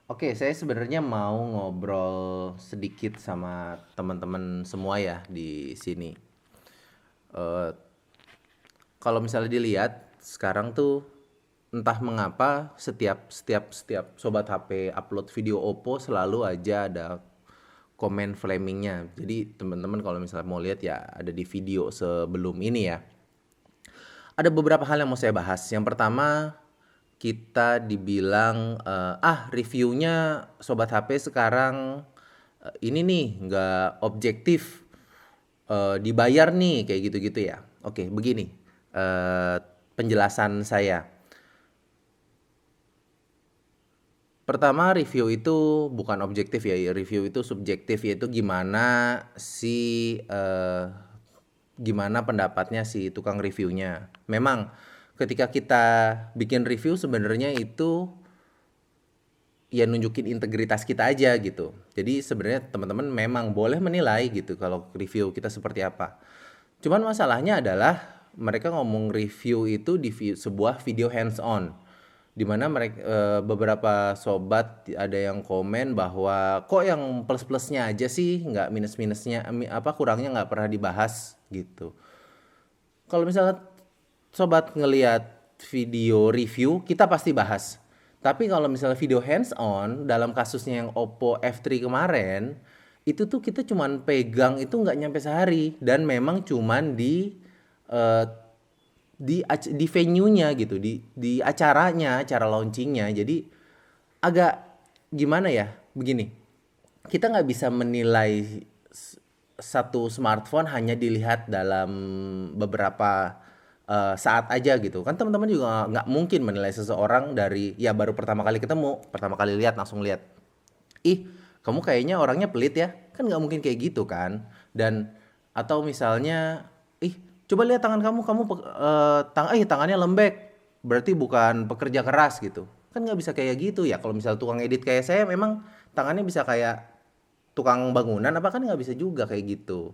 Oke, saya sebenarnya mau ngobrol sedikit sama teman-teman semua ya di sini. Eh, Kalau misalnya dilihat sekarang tuh entah mengapa setiap sobat HP upload video Oppo selalu aja ada komen flamingnya. Jadi teman-teman kalau misalnya mau lihat ya ada di video sebelum ini ya. Ada beberapa hal yang mau saya bahas. Yang pertama, kita dibilang reviewnya sobat HP sekarang ini nih nggak objektif, dibayar nih kayak gitu-gitu ya. Oke, begini penjelasan saya. Pertama, review itu bukan objektif ya, review itu subjektif, yaitu gimana pendapatnya si tukang reviewnya. Memang ketika kita bikin review sebenarnya itu ya nunjukin integritas kita aja gitu. Jadi sebenarnya teman-teman memang boleh menilai gitu kalau review kita seperti apa. Cuman masalahnya adalah mereka ngomong review itu di sebuah video hands on, di mana mereka beberapa sobat ada yang komen bahwa kok yang plus-plusnya aja sih, nggak minus-minusnya, apa kurangnya nggak pernah dibahas gitu. Kalau misalnya sobat ngelihat video review, kita pasti bahas. Tapi kalau misalnya video hands on, dalam kasusnya yang Oppo F3 kemarin, itu tuh kita cuman pegang itu nggak nyampe sehari dan memang cuman eh, di venue-nya gitu, di acaranya, acara launchingnya. Jadi agak gimana ya? Begini, kita nggak bisa menilai satu smartphone hanya dilihat dalam beberapa saat aja gitu kan. Teman-teman juga nggak mungkin menilai seseorang dari ya baru pertama kali ketemu, pertama kali lihat langsung lihat, ih kamu kayaknya orangnya pelit ya, kan nggak mungkin kayak gitu kan. Dan atau misalnya, ih coba lihat tangan kamu, tangannya lembek, berarti bukan pekerja keras gitu, kan nggak bisa kayak gitu ya. Kalau misal tukang edit kayak saya memang tangannya bisa kayak tukang bangunan apa, kan nggak bisa juga kayak gitu.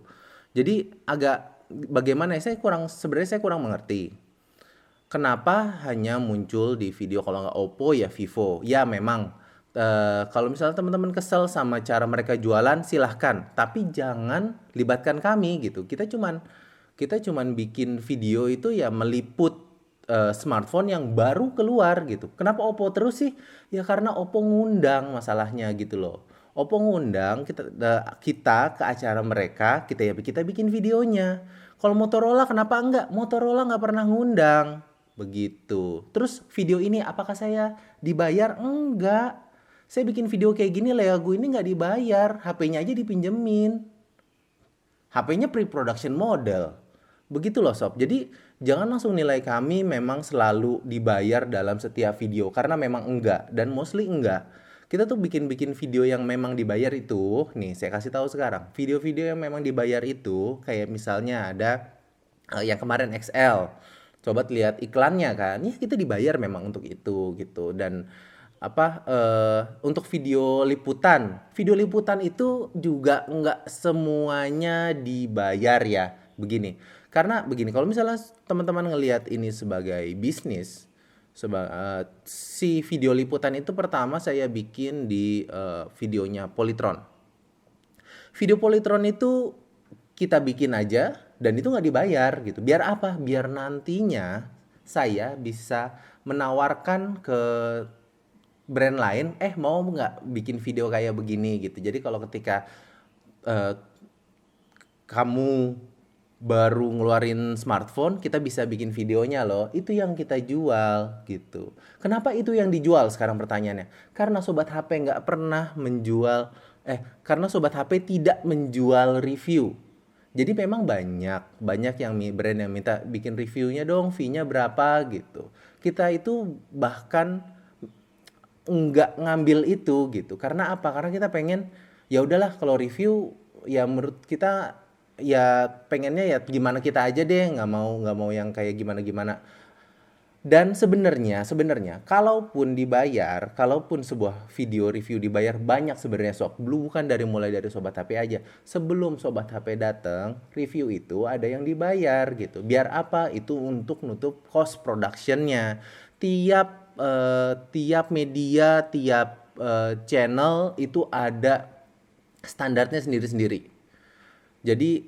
Jadi agak bagaimana ya, sebenarnya saya kurang mengerti kenapa hanya muncul di video. Kalau nggak Oppo ya Vivo. Ya memang kalau misalnya teman-teman kesel sama cara mereka jualan silahkan, tapi jangan libatkan kami gitu. Kita cuman bikin video itu ya meliput smartphone yang baru keluar gitu. Kenapa Oppo terus sih? Ya karena Oppo ngundang masalahnya gitu loh. Oppo ngundang kita ke acara mereka, kita bikin videonya. Kalau Motorola kenapa enggak? Motorola nggak pernah ngundang. Begitu. Terus video ini apakah saya dibayar? Enggak. Saya bikin video kayak gini, Leagu ini nggak dibayar. HP-nya aja dipinjemin. HP-nya pre-production model. Begitu loh sob. Jadi jangan langsung nilai kami memang selalu dibayar dalam setiap video. Karena memang enggak. Dan mostly enggak. Kita tuh bikin-bikin video yang memang dibayar itu. Nih saya kasih tahu sekarang. Video-video yang memang dibayar itu. Kayak misalnya ada yang kemarin XL. Coba lihat iklannya kan. Ya kita dibayar memang untuk itu gitu. Dan untuk video liputan itu juga nggak semuanya dibayar ya. Begini, karena begini, kalau misalnya teman-teman ngelihat ini sebagai bisnis, si video liputan itu pertama saya bikin di videonya Polytron. Video Polytron itu kita bikin aja dan itu nggak dibayar gitu. Biar apa? Biar nantinya saya bisa menawarkan ke brand lain, mau nggak bikin video kayak begini gitu. Jadi kalau ketika eh, kamu baru ngeluarin smartphone, kita bisa bikin videonya loh. Itu yang kita jual gitu. Kenapa itu yang dijual sekarang pertanyaannya? Karena sobat HP nggak pernah menjual, karena sobat HP tidak menjual review. Jadi memang banyak banyak yang brand yang minta bikin reviewnya dong, fee-nya berapa gitu. Kita itu bahkan nggak ngambil itu gitu. Karena apa? Karena kita pengen ya udahlah, kalau review ya menurut kita ya pengennya ya gimana kita aja deh, nggak mau yang kayak gimana gimana. Dan sebenarnya kalaupun sebuah video review dibayar banyak sebenarnya sob, belum, bukan mulai dari sobat HP aja. Sebelum sobat HP datang, review itu ada yang dibayar gitu. Biar apa? Itu untuk nutup cost productionnya. tiap media, tiap channel itu ada standarnya sendiri-sendiri. Jadi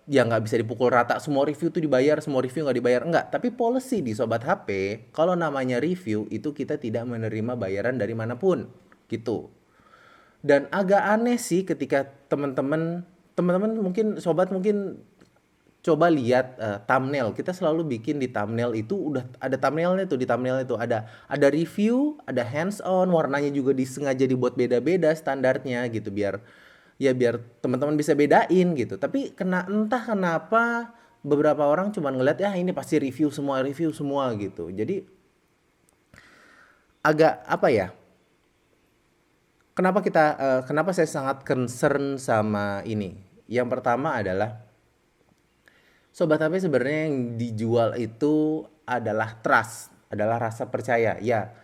ya nggak bisa dipukul rata semua review tuh dibayar, semua review nggak dibayar, enggak. Tapi policy di Sobat HP, kalau namanya review itu kita tidak menerima bayaran dari manapun, gitu. Dan agak aneh sih ketika teman-teman mungkin sobat mungkin coba lihat thumbnail. Kita selalu bikin di thumbnail itu udah ada thumbnailnya tuh, di thumbnail itu ada review, ada hands on, warnanya juga disengaja dibuat beda-beda standarnya gitu biar teman-teman bisa bedain gitu. Tapi entah kenapa beberapa orang cuma ngeliat ya ini pasti review semua gitu. Jadi agak apa ya? Kenapa saya sangat concern sama ini? Yang pertama adalah Sobat HP sebenarnya yang dijual itu adalah trust, adalah rasa percaya. Ya,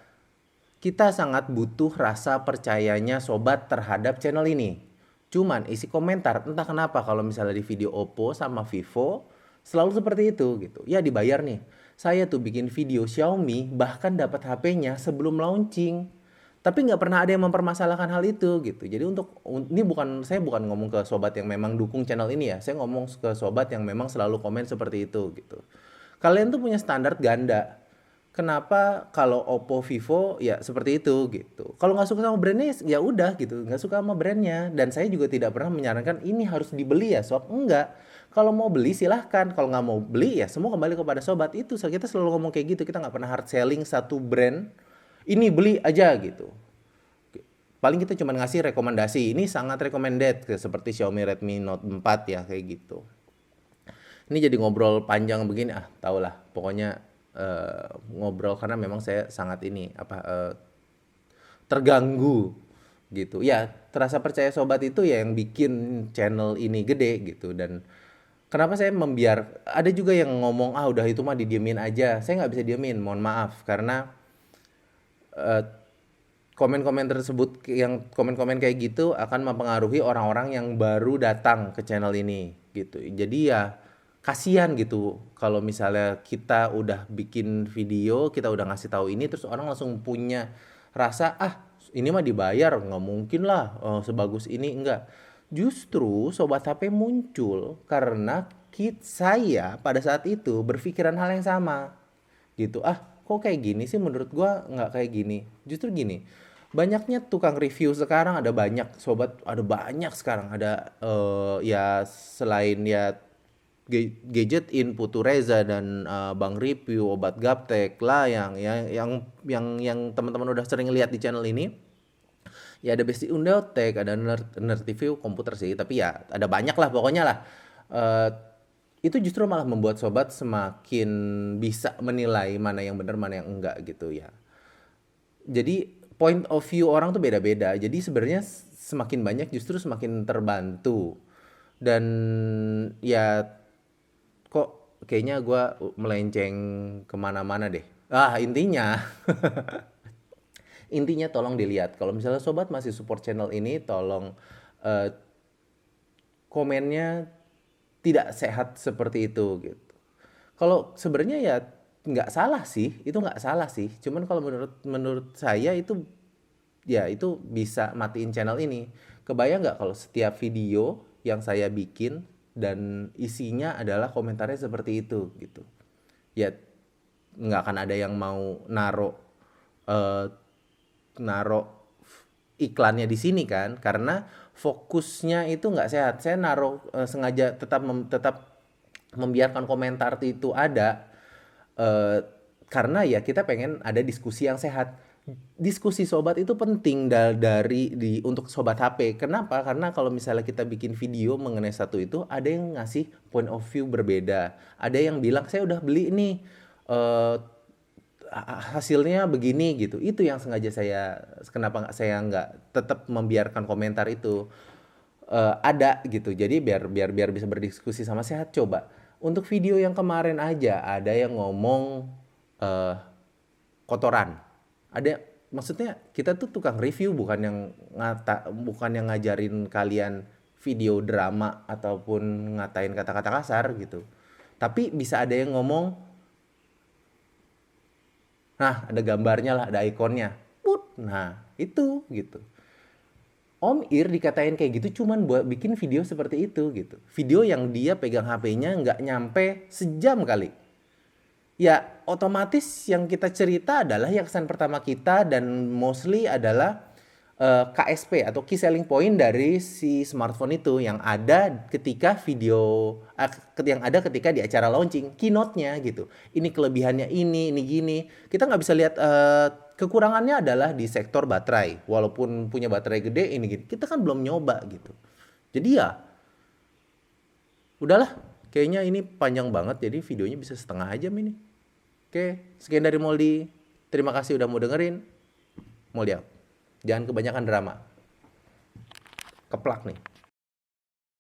kita sangat butuh rasa percayanya sobat terhadap channel ini. Cuman isi komentar, entah kenapa kalau misalnya di video Oppo sama Vivo selalu seperti itu gitu. Ya dibayar nih. Saya tuh bikin video Xiaomi bahkan dapat HP-nya sebelum launching. Tapi nggak pernah ada yang mempermasalahkan hal itu gitu. Jadi ini saya bukan ngomong ke sobat yang memang dukung channel ini ya. Saya ngomong ke sobat yang memang selalu komen seperti itu gitu. Kalian tuh punya standar ganda. Kenapa kalau Oppo, Vivo ya seperti itu gitu. Kalau nggak suka sama brandnya ya udah gitu, nggak suka sama brandnya. Dan saya juga tidak pernah menyarankan ini harus dibeli ya sob, enggak. Kalau mau beli silahkan, kalau nggak mau beli ya semua kembali kepada sobat itu. So, kita selalu ngomong kayak gitu, kita nggak pernah hard selling satu brand. Ini beli aja gitu. Paling kita cuma ngasih rekomendasi, ini sangat recommended seperti Xiaomi Redmi Note 4 ya kayak gitu. Ini jadi ngobrol panjang begini tau lah pokoknya ngobrol karena memang saya sangat ini terganggu gitu ya. Terasa percaya sobat itu ya yang bikin channel ini gede gitu. Dan kenapa saya ada juga yang ngomong udah itu mah didiemin aja. Saya nggak bisa diemin, mohon maaf, karena eh, komen-komen tersebut, yang komen-komen kayak gitu akan mempengaruhi orang-orang yang baru datang ke channel ini gitu. Jadi ya kasihan gitu kalau misalnya kita udah bikin video, kita udah ngasih tahu ini terus orang langsung punya rasa ini mah dibayar, nggak mungkin lah sebagus ini, enggak. Justru Sobat HP muncul karena saya pada saat itu berpikiran hal yang sama gitu. Kok kayak gini sih, menurut gua nggak kayak gini. Justru gini, banyaknya tukang review sekarang, ada banyak sekarang, ada ya selain ya Gadget In, Putu Reza dan Bang Review, Obat Gaptek lah yang teman-teman udah sering lihat di channel ini. Ya ada Besti Undautek, ada Nerd TV komputer sih, tapi ya ada banyak lah pokoknya lah. Eh, itu justru malah membuat sobat semakin bisa menilai mana yang benar mana yang enggak gitu ya. Jadi point of view orang tuh beda-beda. Jadi sebenarnya semakin banyak justru semakin terbantu. Dan ya kok kayaknya gue melenceng kemana-mana deh. Intinya intinya tolong dilihat. Kalau misalnya sobat masih support channel ini, tolong eh, komennya tidak sehat seperti itu gitu. Kalau sebenarnya ya nggak salah sih, itu nggak salah sih. Cuman kalau menurut menurut saya itu ya itu bisa matiin channel ini. Kebayang nggak kalau setiap video yang saya bikin dan isinya adalah komentarnya seperti itu gitu. Ya nggak akan ada yang mau eh, naro iklannya di sini kan, karena fokusnya itu nggak sehat. Saya sengaja tetap membiarkan komentar itu ada eh, karena ya kita pengen ada diskusi yang sehat. Diskusi sobat itu penting untuk sobat HP. Kenapa? Karena kalau misalnya kita bikin video mengenai satu itu, ada yang ngasih point of view berbeda. Ada yang bilang saya udah beli nih, eh, hasilnya begini gitu. Itu yang sengaja kenapa saya nggak tetap membiarkan komentar itu ada gitu. Jadi biar bisa berdiskusi sama sehat. Coba untuk video yang kemarin aja ada yang ngomong eh, kotoran. Maksudnya kita tuh tukang review, bukan yang ngajarin kalian video drama ataupun ngatain kata-kata kasar gitu. Tapi bisa ada yang ngomong Nah, ada gambarnya lah, ada ikonnya. Put. Nah, itu gitu. Om Ir dikatain kayak gitu cuman buat bikin video seperti itu gitu. Video yang dia pegang HP-nya nggak nyampe sejam kali. Ya, otomatis yang kita cerita adalah yang kesan pertama kita dan mostly adalah KSP atau key selling point dari si smartphone itu yang ada ketika yang ada ketika di acara launching, keynote-nya gitu. Ini kelebihannya ini gini. Kita nggak bisa lihat kekurangannya adalah di sektor baterai. Walaupun punya baterai gede ini gitu. Kita kan belum nyoba gitu. Jadi ya udahlah, kayaknya ini panjang banget jadi videonya bisa setengah jam ini. Oke, sekian dari Moldi. Terima kasih udah mau dengerin. Moldi out. Jangan kebanyakan drama. Keplak nih.